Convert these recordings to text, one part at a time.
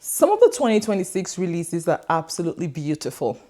Some of the 2026 releases are absolutely beautiful,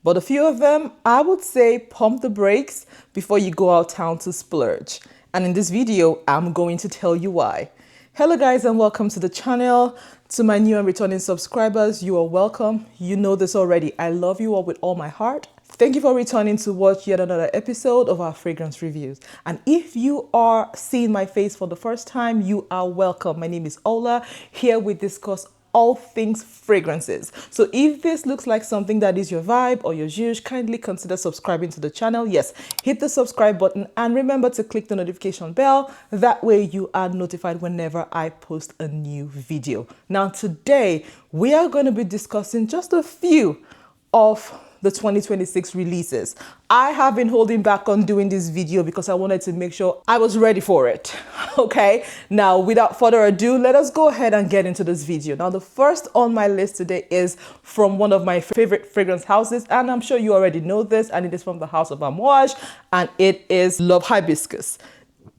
but a few of them, I would say pump the brakes before you go out town to splurge. And in this video, I'm going to tell you why. Hello guys and welcome to the channel. To my new and returning subscribers, you are welcome. You know this already. I love you all with all my heart. Thank you for returning to watch yet another episode of our fragrance reviews. And if you are seeing my face for the first time, you are welcome. My name is Ola. Here we discuss all things fragrances. So if this looks like something that is your vibe or your zhuzh, kindly consider subscribing to the channel. Yes, hit the subscribe button and remember to click the notification bell. That way you are notified whenever I post a new video. Now today we are going to be discussing just a few of the 2026 releases. I have been holding back on doing this video because I wanted to make sure I was ready for it. Okay, now without further ado, let us go ahead and get into this video. Now the first on my list today is from one of my favorite fragrance houses, and I'm sure you already know this, and it is from the house of Amouage, and it is Hibiscus.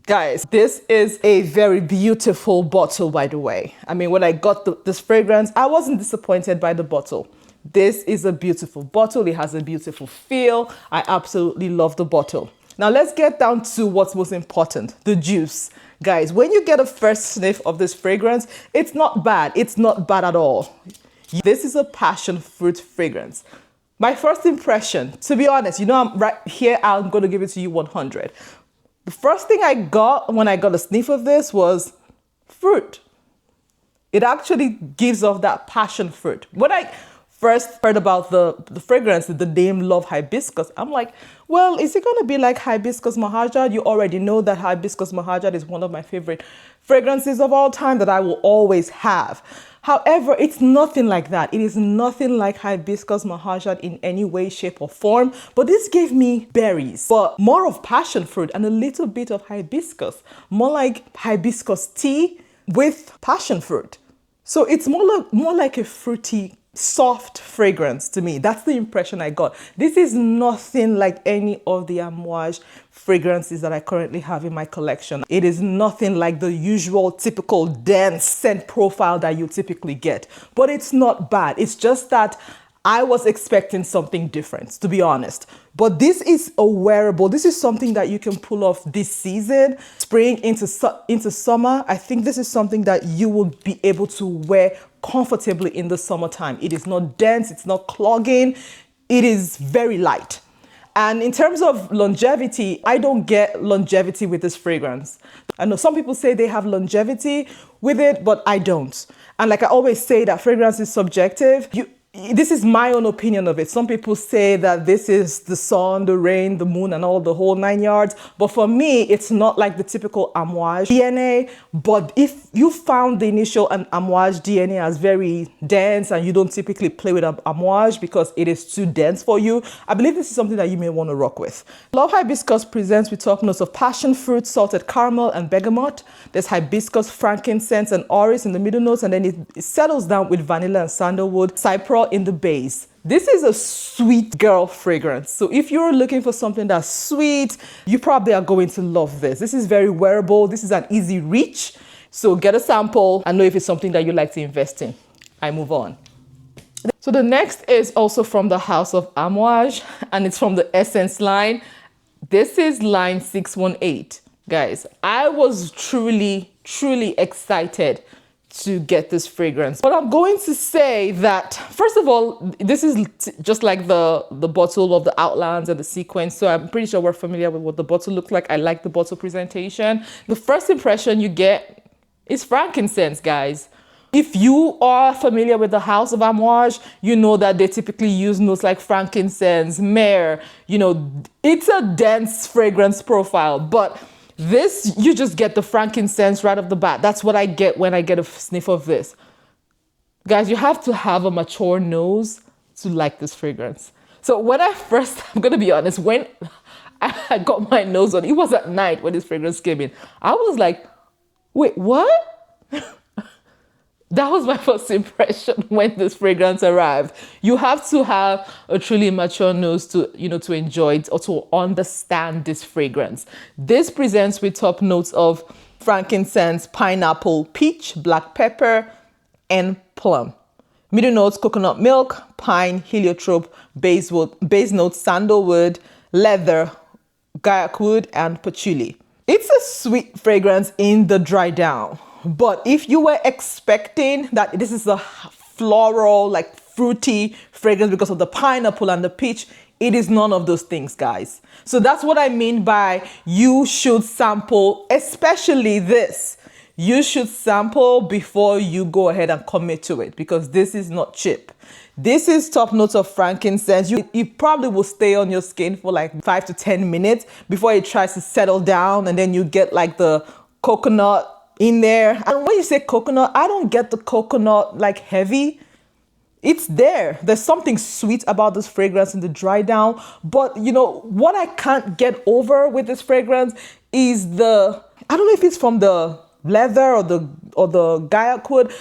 Guys, this is a very beautiful bottle, by the way. I mean, when I got this fragrance, I wasn't disappointed by the bottle. This is a beautiful bottle. It has a beautiful feel. I absolutely love the bottle. Now let's get down to what's most important, the juice. Guys, when you get a first sniff of this fragrance, it's not bad. It's not bad at all. This is a passion fruit fragrance. My first impression, to be honest, you know, I'm right here, I'm going to give it to you 100. The first thing I got when I got a sniff of this was fruit. It actually gives off that passion fruit. When I first heard about the fragrance, the name Love Hibiscus, I'm like, well, is it going to be like Hibiscus Mahajad? You already know that Hibiscus Mahajad is one of my favorite fragrances of all time that I will always have. However, it's nothing like that. It is nothing like Hibiscus Mahajad in any way, shape or form. But this gave me berries, but more of passion fruit and a little bit of hibiscus, more like hibiscus tea with passion fruit. So it's more like a fruity, soft fragrance to me. That's the impression I got. This is nothing like any of the Amouage fragrances that I currently have in my collection. It is nothing like the usual typical dense scent profile that you typically get, but it's not bad. It's just that I was expecting something different, to be honest. But this is a wearable. This is something that you can pull off this season, spring into summer. I think this is something that you will be able to wear comfortably in the summertime. It is not dense, it's not clogging, it is very light. And in terms of longevity, I don't get longevity with this fragrance. I know some people say they have longevity with it, but I don't. And like I always say, that fragrance is subjective. This is my own opinion of it. Some people say that this is the sun, the rain, the moon, and all the whole 9 yards. But for me, it's not like the typical Amouage DNA. But if you found the initial Amouage DNA as very dense and you don't typically play with Amouage because it is too dense for you, I believe this is something that you may want to rock with. Love Hibiscus presents with top notes of passion fruit, salted caramel, and bergamot. There's hibiscus, frankincense, and orris in the middle notes, and then it settles down with vanilla and sandalwood, cypress in the base. This is a sweet girl fragrance. So if you're looking for something that's sweet, you probably are going to love this. This is very wearable. This is an easy reach. So get a sample and know if it's something that you like to invest in. I move on. So the next is also from the house of Amouage, and it's from the Essence line. This is line 618. Guys, I was truly excited to get this fragrance. But I'm going to say that, first of all, this is just like the bottle of the outlines and the sequence. So I'm pretty sure we're familiar with what the bottle looks like. I like the bottle presentation. The first impression you get is frankincense, guys. If you are familiar with the house of Amouage, you know that they typically use notes like frankincense, myrrh. You know, it's a dense fragrance profile, but this, you just get the frankincense right off the bat. That's what I get when I get a sniff of this. Guys, you have to have a mature nose to like this fragrance. So when I'm going to be honest, when I got my nose on, it was at night when this fragrance came in. I was like, wait, what? That was my first impression when this fragrance arrived. You have to have a truly mature nose to, to enjoy it or to understand this fragrance. This presents with top notes of frankincense, pineapple, peach, black pepper, and plum. Middle notes, coconut milk, pine, heliotrope, base notes, sandalwood, leather, guaiac wood, and patchouli. It's a sweet fragrance in the dry down. But if you were expecting that this is a floral, like fruity fragrance because of the pineapple and the peach, it is none of those things, guys. So that's what I mean by you should sample, especially this. You should sample before you go ahead and commit to it, because this is not cheap. This is top notes of frankincense. You probably will stay on your skin for like 5 to 10 minutes before it tries to settle down, and then you get like the coconut in there. And when you say coconut, I don't get the coconut like heavy. It's there. There's something sweet about this fragrance in the dry down. But you know, what I can't get over with this fragrance is I don't know if it's from the leather or the guaiac wood.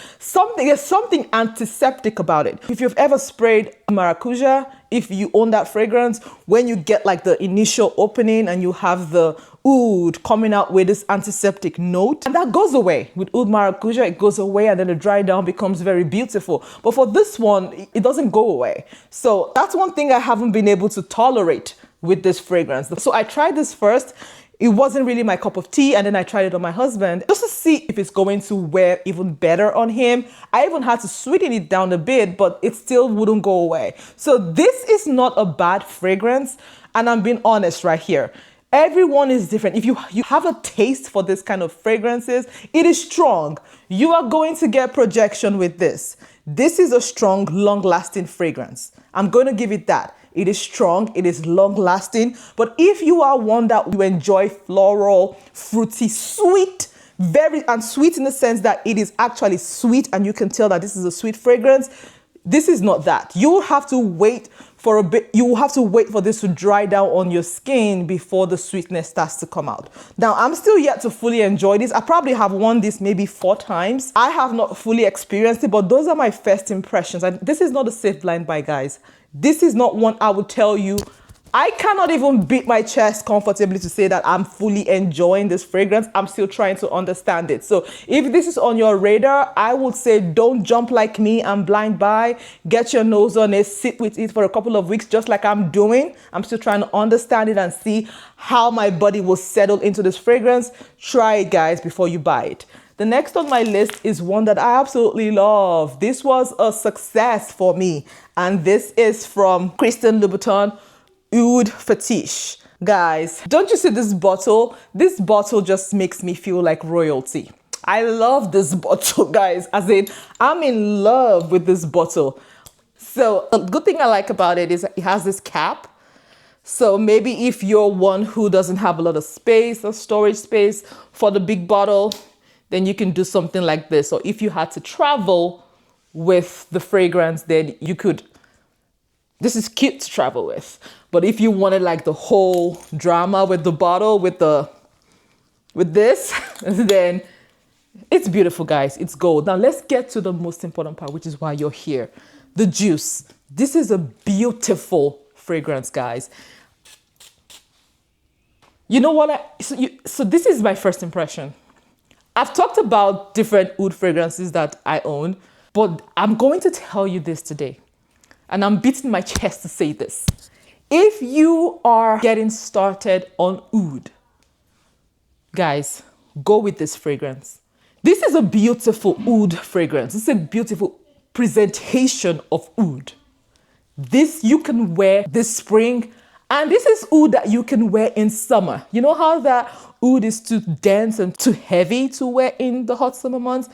There's something antiseptic about it. If you've ever sprayed maracuja, if you own that fragrance, when you get like the initial opening and you have the oud coming out with this antiseptic note, and that goes away with oud maracuja. It goes away, and then the dry down becomes very beautiful. But for this one, it doesn't go away. So that's one thing I haven't been able to tolerate with this fragrance. So I tried this first. It wasn't really my cup of tea, and then I tried it on my husband just to see if it's going to wear even better on him. I even had to sweeten it down a bit, but it still wouldn't go away. So this is not a bad fragrance, and I'm being honest right here. Everyone is different. If you have a taste for this kind of fragrances, it is strong. You are going to get projection with this. This is a strong, long-lasting fragrance. I'm going to give it that. It is strong, it is long-lasting. But if you are one that you enjoy floral, fruity, sweet, and sweet in the sense that it is actually sweet and you can tell that this is a sweet fragrance, this is not that. You will have to wait for a bit. You will have to wait for this to dry down on your skin before the sweetness starts to come out. Now, I'm still yet to fully enjoy this. I probably have worn this maybe 4 times. I have not fully experienced it, but those are my first impressions. And this is not a safe blind buy, guys. This is not one I would tell you. I cannot even beat my chest comfortably to say that I'm fully enjoying this fragrance. I'm still trying to understand it. So if this is on your radar, I would say don't jump like me and blind buy. Get your nose on it, sit with it for a couple of weeks, just like I'm doing. I'm still trying to understand it and see how my body will settle into this fragrance. Try it, guys, before you buy it. The next on my list is one that I absolutely love. This was a success for me, and this is from Christian Louboutin Oud Fetiche. Guys, don't you see this bottle? This bottle just makes me feel like royalty. I love this bottle, guys. As in, I'm in love with this bottle. So the good thing I like about it is it has this cap. So maybe if you're one who doesn't have a lot of space or storage space for the big bottle, then you can do something like this. Or if you had to travel with the fragrance, then you could. This is cute to travel with. But if you wanted like the whole drama with the bottle, with this, then it's beautiful, guys. It's gold. Now let's get to the most important part, which is why you're here. The juice. This is a beautiful fragrance, guys. You know what? So this is my first impression. I've talked about different oud fragrances that I own, but I'm going to tell you this today. And I'm beating my chest to say this. If you are getting started on oud, guys, go with this fragrance. This is a beautiful oud fragrance. It's a beautiful presentation of oud. This you can wear this spring, and this is oud that you can wear in summer. You know how that oud is too dense and too heavy to wear in the hot summer months?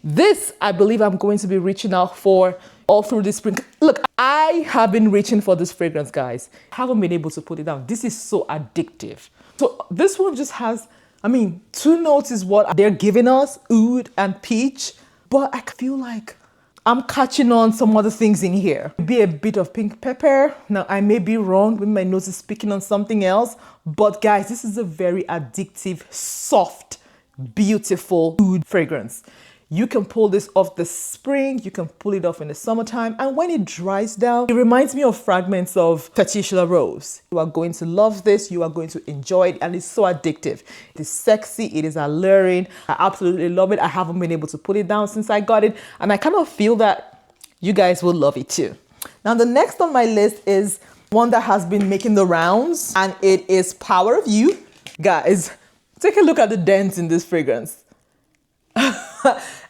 This, I believe I'm going to be reaching out for all through this spring. Look, I have been reaching for this fragrance, guys. I haven't been able to put it down. This is so addictive. So this one just has, 2 notes is what they're giving us, oud and peach. But I feel like I'm catching on some other things in here. Maybe a bit of pink pepper. Now, I may be wrong when my nose is speaking on something else. But guys, this is a very addictive, soft, beautiful oud fragrance. You can pull this off the spring, you can pull it off in the summertime, and when it dries down, it reminds me of fragments of Fetiche La Rose. You are going to love this, you are going to enjoy it, and it's so addictive. It is sexy, it is alluring, I absolutely love it. I haven't been able to put it down since I got it, and I kind of feel that You guys will love it too. Now, the next on my list is one that has been making the rounds, and it is Power of You. Guys, take a look at the dents in this fragrance.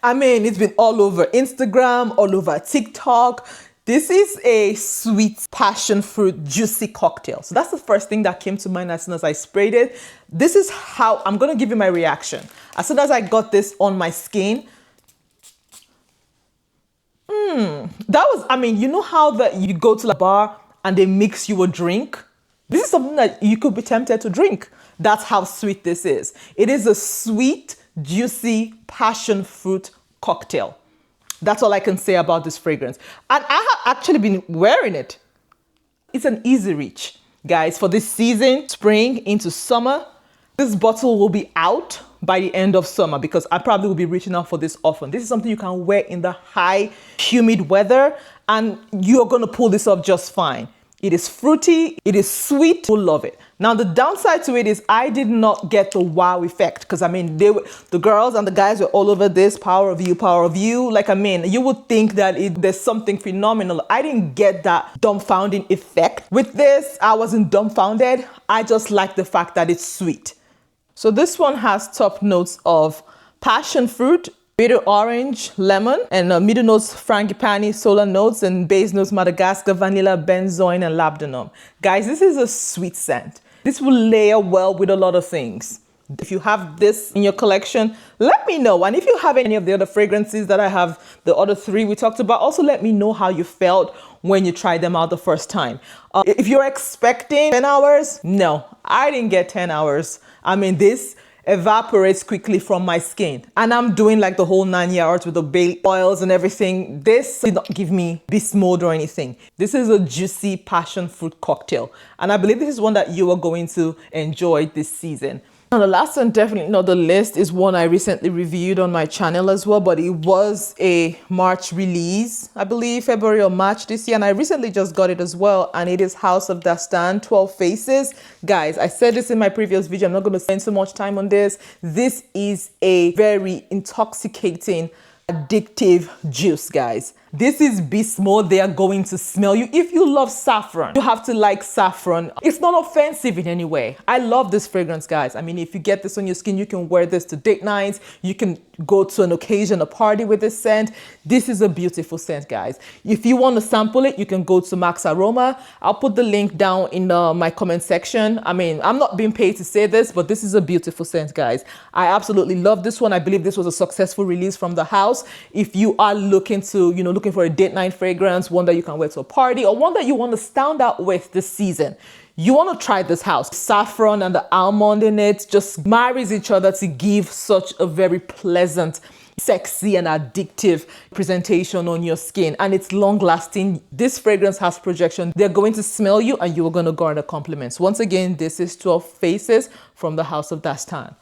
I mean, it's been all over Instagram, all over TikTok. This is a sweet passion fruit juicy cocktail. So that's the first thing that came to mind as soon as I sprayed it. This is how I'm going to give you my reaction. As soon as I got this on my skin, that was, I mean, you know how that you go to the bar and they mix you a drink? This is something that you could be tempted to drink. That's how sweet this is. It is a sweet, juicy passion fruit cocktail. That's all I can say about this fragrance. And I have actually been wearing it. It's an easy reach. Guys, for this season, spring into summer, this bottle will be out by the end of summer because I probably will be reaching out for this often. This is something you can wear in the high, humid weather, and you're going to pull this off just fine. It is fruity, it is sweet, you'll love it. Now, the downside to it is I did not get the wow effect because I mean, the girls and the guys were all over this, Power of You, Power of You. Like, I mean, you would think that there's something phenomenal. I didn't get that dumbfounding effect. With this, I wasn't dumbfounded. I just like the fact that it's sweet. So this one has top notes of passion fruit, bitter orange, lemon, and middle notes frangipani, solar notes, and base notes Madagascar, vanilla, benzoin, and labdanum. Guys, this is a sweet scent. This will layer well with a lot of things. If you have this in your collection, let me know. And if you have any of the other fragrances that I have, the other three we talked about, also let me know how you felt when you tried them out the first time. If you're expecting 10 hours, no, I didn't get 10 hours. I mean, this evaporates quickly from my skin. And I'm doing like the whole 9 yards with the bay oils and everything. This did not give me beast mode or anything. This is a juicy passion fruit cocktail. And I believe this is one that you are going to enjoy this season. And the last one, definitely not the list, is one I recently reviewed on my channel as well, but it was a March release, I believe February or March this year, and I recently just got it as well, and it is House of Dastan 12 Faces. Guys, I said this in my previous video, I'm not going to spend so much time on this. This is a very intoxicating, addictive juice, guys. This is beast mode. They are going to smell you. If you love saffron, you have to like saffron. It's not offensive in any way. I love this fragrance, guys. I mean, if you get this on your skin, you can wear this to date nights. You can go to an occasion, a party with this scent. This is a beautiful scent, guys. If you want to sample it, you can go to Max Aroma. I'll put the link down in my comment section. I mean, I'm not being paid to say this, but this is a beautiful scent, guys. I absolutely love this one. I believe this was a successful release from the house. If you are looking to, looking for a date night fragrance, one that you can wear to a party, or one that you want to stand out with this season, you want to try this house. Saffron and the almond in it just marries each other to give such a very pleasant, sexy and addictive presentation on your skin, and it's long lasting. This fragrance has projection. They're going to smell you and you're going to garner compliments. Once again, this is 12 Faces from the House of Dastan.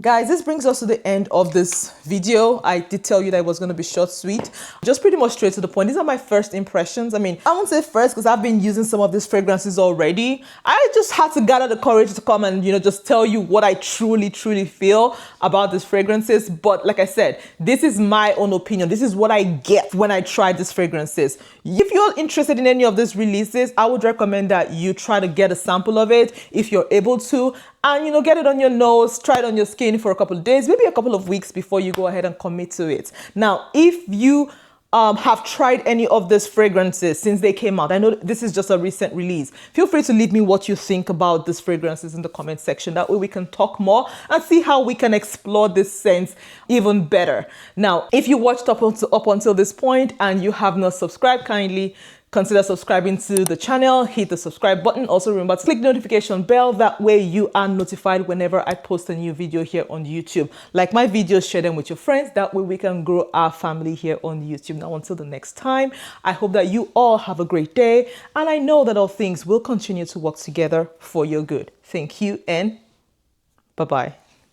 Guys, this brings us to the end of this video. I did tell you that it was going to be short, sweet, just pretty much straight to the point. These are my first impressions. I mean, I won't say first because I've been using some of these fragrances already. I just had to gather the courage to come and, just tell you what I truly feel about these fragrances. But like I said, this is my own opinion. This is what I get when I try these fragrances. If you're interested in any of these releases, I would recommend that you try to get a sample of it if you're able to. And, get it on your nose, try it on your skin for a couple of days, maybe a couple of weeks before you go ahead and commit to it. Now, if you have tried any of these fragrances since they came out, I know this is just a recent release, feel free to leave me what you think about these fragrances in the comment section. That way we can talk more and see how we can explore this scent even better. Now, if you watched up until this point and you have not subscribed, kindly consider subscribing to the channel. Hit the subscribe button. Also remember to click the notification bell. That way you are notified whenever I post a new video here on YouTube. Like my videos, share them with your friends. That way we can grow our family here on YouTube. Now, until the next time, I hope that you all have a great day. And I know that all things will continue to work together for your good. Thank you and bye-bye.